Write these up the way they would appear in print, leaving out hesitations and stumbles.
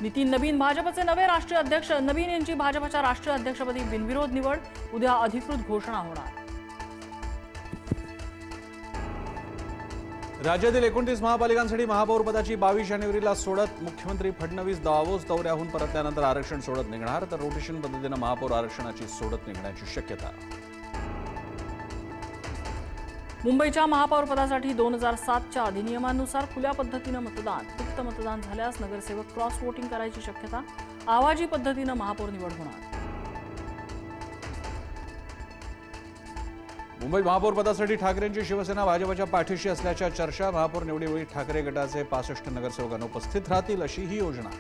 नितीन नवीन भाजपचे नवे राष्ट्रीय अध्यक्ष। नवीन यांची भाजपच्या राष्ट्रीय अध्यक्षपदी बिनविरोध निवड। उद्या अधिकृत घोषणा होणार। राज्यातील 29 महापालिकांसाठी महापौरपदाची 22 जानेवारीला सोडत मुख्यमंत्री फडणवीस दावोस दौऱ्याहून परतल्यानंतर आरक्षण सोडत निघणार, तर रोटेशन पद्धतीने महापौर आरक्षणाची सोडत निघण्याची शक्यता। मुंबईच्या महापौरपदासाठी 2007च्या अधिनियमानुसार खुल्या पद्धतीने मतदान, गुप्त मतदान झाल्यास नगरसेवक क्रॉस वोटिंग करायची शक्यता। आवाजी पद्धतीने महापौर निवड होणार। मुंबई महापौरपदासाठी ठाकरेंची शिवसेना भाजपच्या पाठीशी असल्याच्या चर्चा। महापौर निवडीवेळी ठाकरे गटाचे 65 नगरसेवक अनुपस्थित राहतील अशी ही योजना।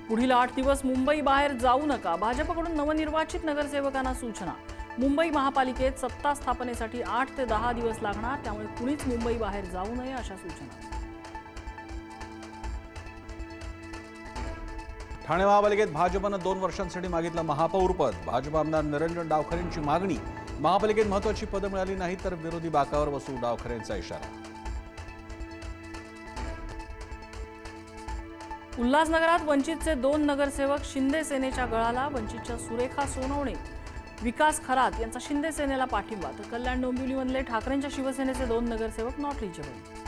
पुढील 8 दिवस मुंबई बाहेर जाऊ नका, भाजपकडून नवनिर्वाचित नगरसेवकांना सूचना। मुंबई महापालिकेत सत्ता स्थापनेसाठी 8 ते 10 दिवस लागणार, त्यामुळे कुणीच मुंबई बाहेर जाऊ नये अशा सूचना। ठाणे महापालिकेत भाजपनं 2 वर्षांसाठी मागितलं महापौरपद। भाजप आमदार निरंजन डावखरेंची मागणी, महापालिकेत महत्त्वाची पदं मिळाली नाही तर विरोधी बाकावर बसू, डावखरेंचा इशारा। उल्हासनगरात वंचितचे 2 नगरसेवक शिंदे सेनेच्या गळाला। वंचितच्या सुरेखा सोनवणे, विकास खरात यांचा शिंदे सेनेला पाठिंबा, तर कल्याण डोंबिवलीमधले ठाकरेंच्या शिवसेनेचे 2 नगरसेवक नॉट रिचेबल।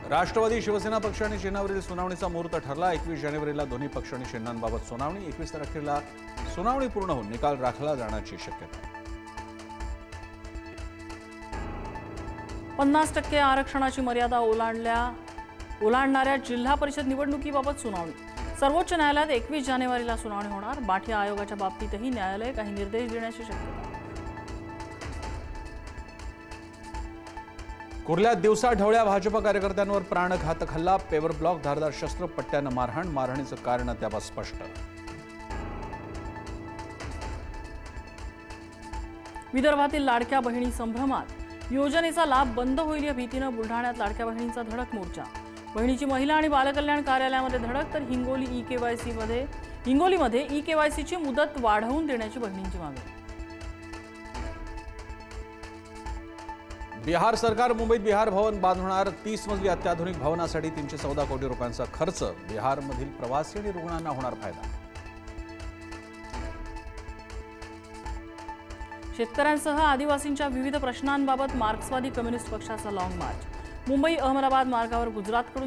राष्ट्रवादी शिवसेना पक्ष आणि चिन्हावरील सुनावणीचा मुहूर्त ठरला। 21 जानेवारीला दोन्ही पक्ष आणि चिन्हांबाबत सुनावणी। 21 तारखेला सुनावणी पूर्ण होऊन निकाल राखला जाण्याची शक्यता। 50% आरक्षणाची मर्यादा ओलांडणाऱ्या जिल्हा परिषद निवडणुकीबाबत सुनावणी। सर्वोच्च न्यायालयात 21 जानेवारीला सुनावणी होणार। बाठी आयोगाच्या बाबतीतही न्यायालय काही निर्देश देण्याची शक्यता। कुर्ल्यात दिवसा ढवळ्या भाजप कार्यकर्त्यांवर प्राणघातक हल्ला। पेवर ब्लॉक, धारदार शस्त्र, पट्ट्यानं मारहाण। मारहाणीचं कारण अद्याप स्पष्ट। विदर्भातील लाडक्या बहिणी संभ्रमात, योजनेचा लाभ बंद होईल या भीतीनं बुलढाण्यात लाडक्या बहिणींचा धडक मोर्चा। बहिणीची महिला आणि बालकल्याण कार्यालयामध्ये धडक, तर हिंगोलीमध्ये ई-केवायसीची मुदत वाढवून देण्याची बहिणींची मागणी। बिहार सरकार मुंबईत बिहार भवन बांधणार। 30 मजली अत्याधुनिक भवनासाठी 314 कोटी रुपयांचा खर्च। बिहारमधील प्रवासी आणि रुग्णांना होणार फायदा। शेतकऱ्यांसह आदिवासींच्या विविध प्रश्नांबाबत मार्क्सवादी कम्युनिस्ट पक्षाचा लॉंग मार्च। मुंबई अहमदाबाद मार्गावर गुजरातकडून